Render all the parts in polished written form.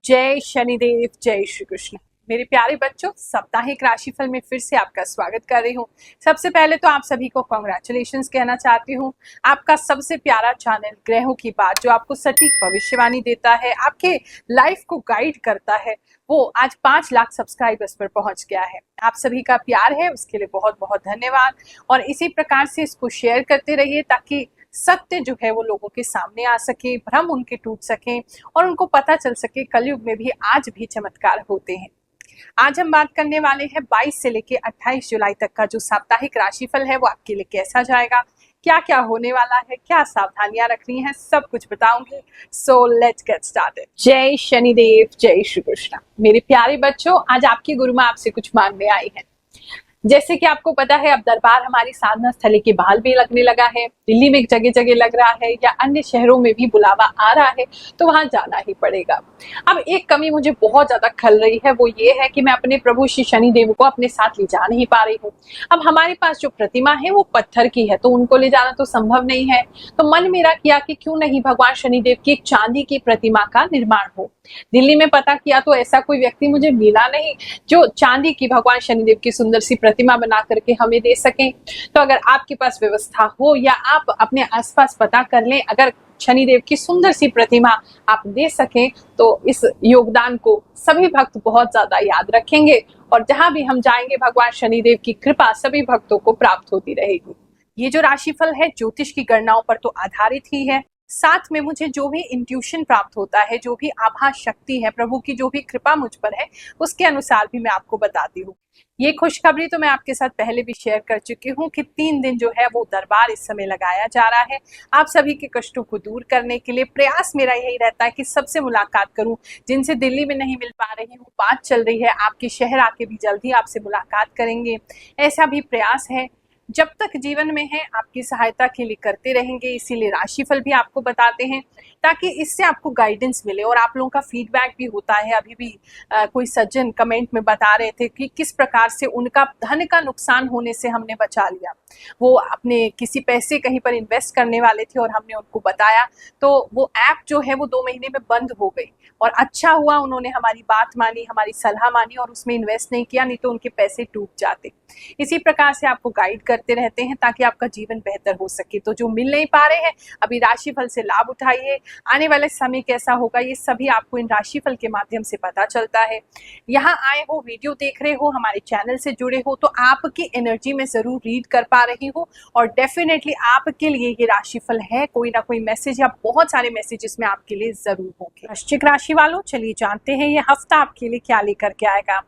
जय शनिदेव, जय श्री कृष्ण। मेरे प्यारे बच्चों, साप्ताहिक राशिफल में फिर से आपका स्वागत कर रही हूँ। सबसे पहले तो आप सभी को कॉन्ग्रेचुलेशंस कहना चाहती हूँ। आपका सबसे प्यारा चैनल ग्रहों की बात, जो आपको सटीक भविष्यवाणी देता है, आपके लाइफ को गाइड करता है, वो आज 5 लाख सब्सक्राइबर्स पर पहुंच गया है। आप सभी का प्यार है, उसके लिए बहुत बहुत धन्यवाद। और इसी प्रकार से इसको शेयर करते रहिए ताकि सत्य जो है वो लोगों के सामने आ सके, भ्रम उनके टूट सके और उनको पता चल सके कलयुग में भी आज भी चमत्कार होते हैं। आज हम बात करने वाले हैं 22 से लेके 28 जुलाई तक का जो साप्ताहिक राशिफल है वो आपके लिए कैसा जाएगा, क्या क्या होने वाला है, क्या सावधानियां रखनी है, सब कुछ बताऊंगी। So let's get started. जय शनिदेव, जय श्री कृष्ण। मेरे प्यारे बच्चों, आज आपकी गुरु माँ आपसे कुछ मांगने आई है। जैसे कि आपको पता है, अब दरबार हमारी साधना स्थली के बहाल भी लगने लगा है। दिल्ली में जगह जगह लग रहा है या अन्य शहरों में भी बुलावा आ रहा है, तो वहां जाना ही पड़ेगा। अब एक कमी मुझे बहुत ज्यादा खल रही है, वो ये है कि मैं अपने प्रभु श्री शनिदेव को अपने साथ ले जा नहीं पा रही हूँ। अब हमारे पास जो प्रतिमा है वो पत्थर की है, तो उनको ले जाना तो संभव नहीं है। तो मन मेरा किया कि क्यों नहीं भगवान शनिदेव की एक चांदी की प्रतिमा का निर्माण हो। दिल्ली में पता किया तो ऐसा कोई व्यक्ति मुझे मिला नहीं जो चांदी की भगवान शनिदेव की सुंदर सी प्रतिमा बना करके हमें दे सकें। तो अगर आपके पास व्यवस्था हो या आप अपने आसपास पता कर लें, अगर शनिदेव की सुंदर सी प्रतिमा आप दे सकें, तो इस योगदान को सभी भक्त बहुत ज्यादा याद रखेंगे और जहां भी हम जाएंगे भगवान शनिदेव की कृपा सभी भक्तों को प्राप्त होती रहेगी। ये जो राशिफल है ज्योतिष की गणनाओं पर तो आधारित ही है, साथ में मुझे जो भी इंट्यूशन प्राप्त होता है, जो भी आभास शक्ति है, प्रभु की जो भी कृपा मुझ पर है, उसके अनुसार भी मैं आपको बताती हूँ। ये खुशखबरी तो मैं आपके साथ पहले भी शेयर कर चुकी हूँ कि 3 दिन जो है वो दरबार इस समय लगाया जा रहा है। आप सभी के कष्टों को दूर करने के लिए प्रयास मेरा यही रहता है कि सबसे मुलाकात करूं, जिनसे दिल्ली में नहीं मिल पा रही हूँ, बात चल रही है, आपके शहर आके भी जल्दी आपसे मुलाकात करेंगे, ऐसा भी प्रयास है। जब तक जीवन में है आपकी सहायता के लिए करते रहेंगे, इसीलिए राशिफल भी आपको बताते हैं ताकि इससे आपको गाइडेंस मिले। और आप लोगों का फीडबैक भी होता है। अभी भी कोई सज्जन कमेंट में बता रहे थे कि किस प्रकार से उनका धन का नुकसान होने से हमने बचा लिया। वो अपने किसी पैसे कहीं पर इन्वेस्ट करने वाले थे और हमने उनको बताया, तो वो ऐप जो है वो 2 महीने में बंद हो गई। और अच्छा हुआ उन्होंने हमारी बात मानी, हमारी सलाह मानी और उसमें इन्वेस्ट नहीं किया, नहीं तो उनके पैसे डूब जाते। इसी प्रकार से आपको गाइड करते रहते हैं ताकि आपका जीवन बेहतर हो सके। तो जो मिल नहीं पा रहे हैं, अभी राशिफल से लाभ उठाइए। आने वाले समय कैसा होगा ये सभी आपको इन राशिफल के माध्यम से पता चलता है। यहाँ आए हो, वीडियो देख रहे हो, हमारे चैनल से जुड़े हो, तो आपकी एनर्जी में जरूर रीड कर पा रही हो और डेफिनेटली आपके लिए ये राशिफल है। कोई ना कोई मैसेज या बहुत सारे मैसेजेस में आपके लिए जरूर होंगे। वृश्चिक राशि वालों, चलिए जानते हैं ये हफ्ता आपके लिए क्या लेकर के आएगा।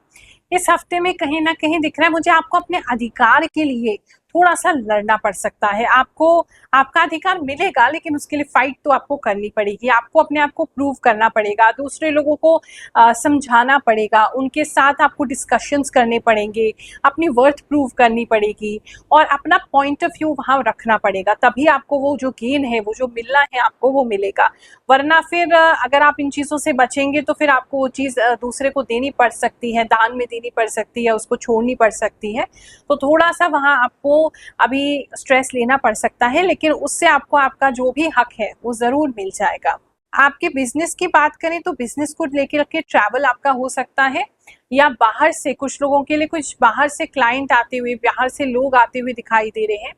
इस हफ्ते में कहीं ना कहीं दिख रहा है मुझे आपको अपने अधिकार के लिए थोड़ा सा लड़ना पड़ सकता है। आपको आपका अधिकार मिलेगा, लेकिन उसके लिए फाइट तो आपको करनी पड़ेगी। आपको अपने आप को प्रूव करना पड़ेगा, दूसरे लोगों को समझाना पड़ेगा, उनके साथ आपको डिस्कशंस करने पड़ेंगे, अपनी वर्थ प्रूव करनी पड़ेगी और अपना पॉइंट ऑफ व्यू वहां रखना पड़ेगा। तभी आपको वो जो गेन है, वो जो मिलना है आपको, वो मिलेगा। वरना फिर अगर आप इन चीज़ों से बचेंगे तो फिर आपको वो चीज़ दूसरे को देनी पड़ सकती है, दान में देनी पड़ सकती है, उसको छोड़नी पड़ सकती है। तो थोड़ा सा वहाँ आपको अभी स्ट्रेस लेना पड़ सकता है, लेकिन उससे आपको आपका जो भी हक है वो जरूर मिल जाएगा। आपके बिजनेस की बात करें तो बिजनेस को लेकर के ट्रैवल आपका हो सकता है, या बाहर से कुछ लोगों के लिए कुछ बाहर से क्लाइंट आते हुए, बाहर से लोग आते हुए दिखाई दे रहे हैं।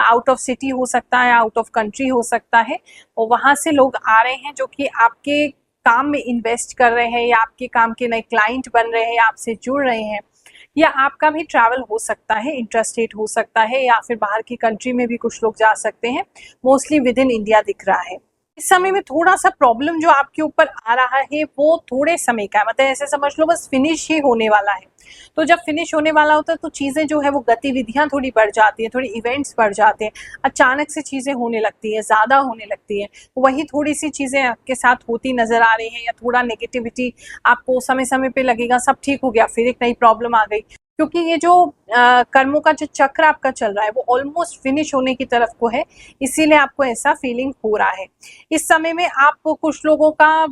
आउट ऑफ सिटी हो सकता है, आउट ऑफ कंट्री हो सकता है, और वहां से लोग आ रहे हैं जो कि आपके काम में इन्वेस्ट कर रहे हैं या आपके काम के नए क्लाइंट बन रहे हैं या आपसे जुड़ रहे हैं। या आपका भी ट्रैवल हो सकता है, इंट्रास्टेट हो सकता है, या फिर बाहर की कंट्री में भी कुछ लोग जा सकते हैं। मोस्टली विद इन इंडिया दिख रहा है। इस समय में थोड़ा सा प्रॉब्लम जो आपके ऊपर आ रहा है वो थोड़े समय का है, मतलब ऐसे समझ लो बस फिनिश ही होने वाला है। तो जब फिनिश होने वाला होता है तो चीज़ें जो है वो गतिविधियां थोड़ी बढ़ जाती हैं, थोड़ी इवेंट्स बढ़ जाते हैं, अचानक से चीज़ें होने लगती हैं, ज़्यादा होने लगती हैं। वही थोड़ी सी चीज़ें आपके साथ होती नज़र आ रही हैं, या थोड़ा नेगेटिविटी आपको समय समय पे लगेगा सब ठीक हो गया, फिर एक नई प्रॉब्लम आ गई। क्योंकि ये जो कर्मों का जो चक्र आपका चल रहा है वो ऑलमोस्ट फिनिश होने की तरफ को है, इसीलिए आपको ऐसा फीलिंग हो रहा है। इस समय में आप कुछ लोगों का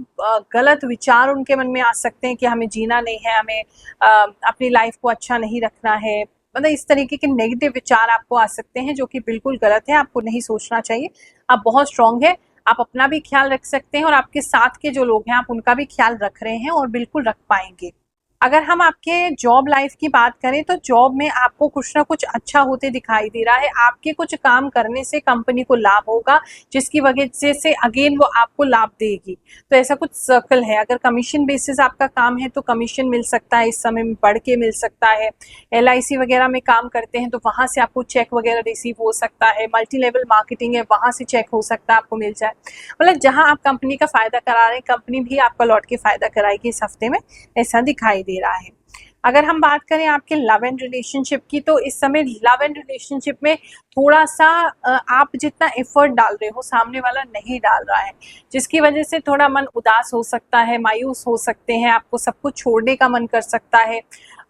गलत विचार उनके मन में आ सकते हैं कि हमें जीना नहीं है, हमें अपनी लाइफ को अच्छा नहीं रखना है, मतलब इस तरीके के नेगेटिव विचार आपको आ सकते हैं, जो कि बिल्कुल गलत है। आपको नहीं सोचना चाहिए। आप बहुत स्ट्रांग है, आप अपना भी ख्याल रख सकते हैं और आपके साथ के जो लोग हैं आप उनका भी ख्याल रख रहे हैं और बिल्कुल रख पाएंगे। अगर हम आपके जॉब लाइफ की बात करें तो जॉब में आपको कुछ ना कुछ अच्छा होते दिखाई दे रहा है। आपके कुछ काम करने से कंपनी को लाभ होगा, जिसकी वजह से अगेन वो आपको लाभ देगी। तो ऐसा कुछ सर्कल है। अगर कमीशन बेसिस आपका काम है तो कमीशन मिल सकता है, इस समय में बढ़ के मिल सकता है। LIC वगैरह में काम करते हैं तो वहां से आपको चेक वगैरह रिसीव हो सकता है। मल्टी लेवल मार्केटिंग है, वहां से चेक हो सकता है आपको मिल जाए। मतलब जहां आप कंपनी का फायदा करा रहे हैं, कंपनी भी आपका लौट के फायदा कराएगी इस हफ्ते में, ऐसा दिखाई दे रहा है। अगर हम बात करें आपके लव एंड रिलेशनशिप की, तो इस समय लव एंड रिलेशनशिप में थोड़ा सा आप जितना एफर्ट डाल रहे हो सामने वाला नहीं डाल रहा है, जिसकी वजह से थोड़ा मन उदास हो सकता है, मायूस हो सकते हैं, आपको सब कुछ छोड़ने का मन कर सकता है।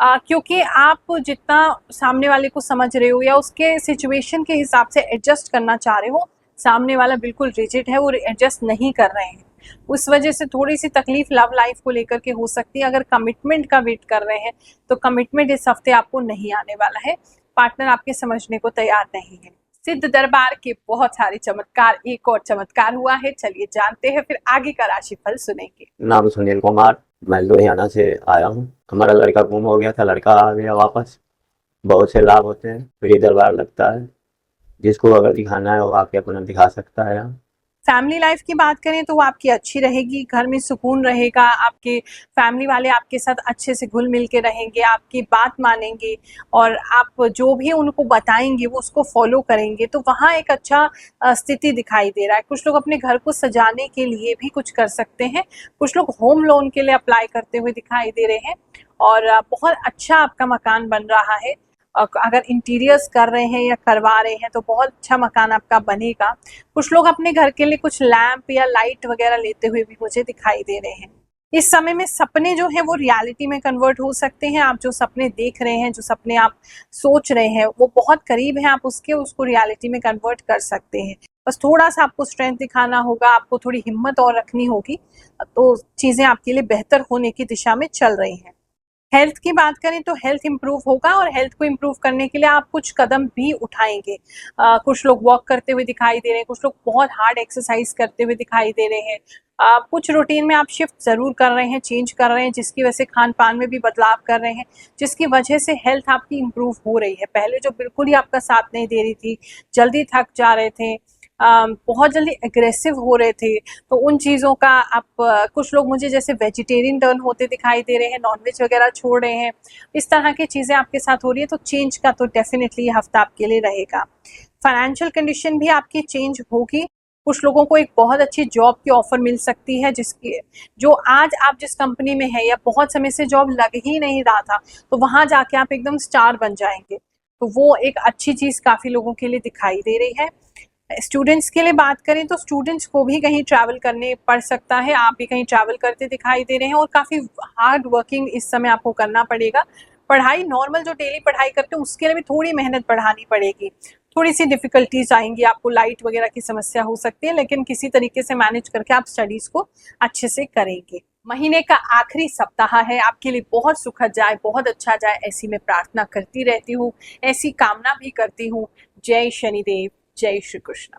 क्योंकि आप जितना सामने वाले को समझ रहे हो या उसके सिचुएशन के हिसाब से एडजस्ट करना चाह रहे हो, सामने वाला बिल्कुल रिजिड है, वो एडजस्ट नहीं कर रहे हैं। उस वजह से थोड़ी सी तकलीफ लव लाइफ को लेकर के हो सकती है। अगर कमिटमेंट का वेट कर रहे हैं तो कमिटमेंट इस हफ्ते आपको नहीं आने वाला है, पार्टनर आपके समझने को तैयार नहीं है। सिद्ध दरबार के बहुत सारे चमत्कार, एक और चमत्कार हुआ है, चलिए जानते हैं, फिर आगे का राशिफल सुनेंगे। नाम सुनील कुमार, मैं लुधियाना से आया हूँ। हमारा लड़का गुम हो गया था, लड़का आ गया वापस। बहुत से लाभ होते हैं, फ्री दरबार लगता है। जिसको अगर दिखाना है वो आके अपना दिखा सकता है यहाँ। फैमिली लाइफ की बात करें तो वो आपकी अच्छी रहेगी, घर में सुकून रहेगा, आपके फैमिली वाले आपके साथ अच्छे से घुल मिल के रहेंगे, आपकी बात मानेंगे और आप जो भी उनको बताएंगे वो उसको फॉलो करेंगे। तो वहाँ एक अच्छा स्थिति दिखाई दे रहा है। कुछ लोग अपने घर को सजाने के लिए भी कुछ कर सकते हैं, कुछ लोग होम लोन के लिए अप्लाई करते हुए दिखाई दे रहे हैं और बहुत अच्छा आपका मकान बन रहा है। अगर इंटीरियर्स कर रहे हैं या करवा रहे हैं तो बहुत अच्छा मकान आपका बनेगा। कुछ लोग अपने घर के लिए कुछ लैंप या लाइट वगैरह लेते हुए भी मुझे दिखाई दे रहे हैं। इस समय में सपने जो है वो रियलिटी में कन्वर्ट हो सकते हैं। आप जो सपने देख रहे हैं, जो सपने आप सोच रहे हैं वो बहुत करीब है आप उसको रियलिटी में कन्वर्ट कर सकते हैं। बस थोड़ा सा आपको स्ट्रेंथ दिखाना होगा, आपको थोड़ी हिम्मत और रखनी होगी, तो चीजें आपके लिए बेहतर होने की दिशा में चल रही हैं। हेल्थ की बात करें तो हेल्थ इंप्रूव होगा और हेल्थ को इंप्रूव करने के लिए आप कुछ कदम भी उठाएंगे। कुछ लोग वॉक करते हुए दिखाई दे रहे हैं, कुछ लोग बहुत हार्ड एक्सरसाइज करते हुए दिखाई दे रहे हैं। कुछ रूटीन में आप शिफ्ट जरूर कर रहे हैं, चेंज कर रहे हैं, जिसकी वजह से खान पान में भी बदलाव कर रहे हैं, जिसकी वजह से हेल्थ आपकी इंप्रूव हो रही है। पहले जो बिल्कुल ही आपका साथ नहीं दे रही थी, जल्दी थक जा रहे थे, बहुत जल्दी एग्रेसिव हो रहे थे, तो उन चीज़ों का आप कुछ लोग मुझे जैसे वेजिटेरियन टर्न होते दिखाई दे रहे हैं, नॉनवेज वगैरह छोड़ रहे हैं, इस तरह की चीज़ें आपके साथ हो रही है। तो चेंज का तो डेफिनेटली ये हफ्ता आपके लिए रहेगा। फाइनेंशियल कंडीशन भी आपकी चेंज होगी। कुछ लोगों को एक बहुत अच्छी जॉब की ऑफर मिल सकती है, जिसकी जो आज आप जिस कंपनी में है या बहुत समय से जॉब लग ही नहीं रहा था, तो वहां जाके आप एकदम स्टार बन जाएंगे। तो वो एक अच्छी चीज काफी लोगों के लिए दिखाई दे रही है। स्टूडेंट्स के लिए बात करें तो स्टूडेंट्स को भी कहीं ट्रैवल करने पड़ सकता है, आप भी कहीं ट्रैवल करते दिखाई दे रहे हैं और काफ़ी हार्ड वर्किंग इस समय आपको करना पड़ेगा। पढ़ाई नॉर्मल जो डेली पढ़ाई करते हैं उसके लिए भी थोड़ी मेहनत बढ़ानी पड़ेगी, थोड़ी सी डिफिकल्टीज आएंगी, आपको लाइट वगैरह की समस्या हो सकती है, लेकिन किसी तरीके से मैनेज करके आप स्टडीज को अच्छे से करेंगे। महीने का आखिरी सप्ताह है, आपके लिए बहुत सुखद जाए, बहुत अच्छा जाए, ऐसी मैं प्रार्थना करती रहती हूँ, ऐसी कामना भी करती हूँ। जय शनिदेव, जय श्री कृष्ण।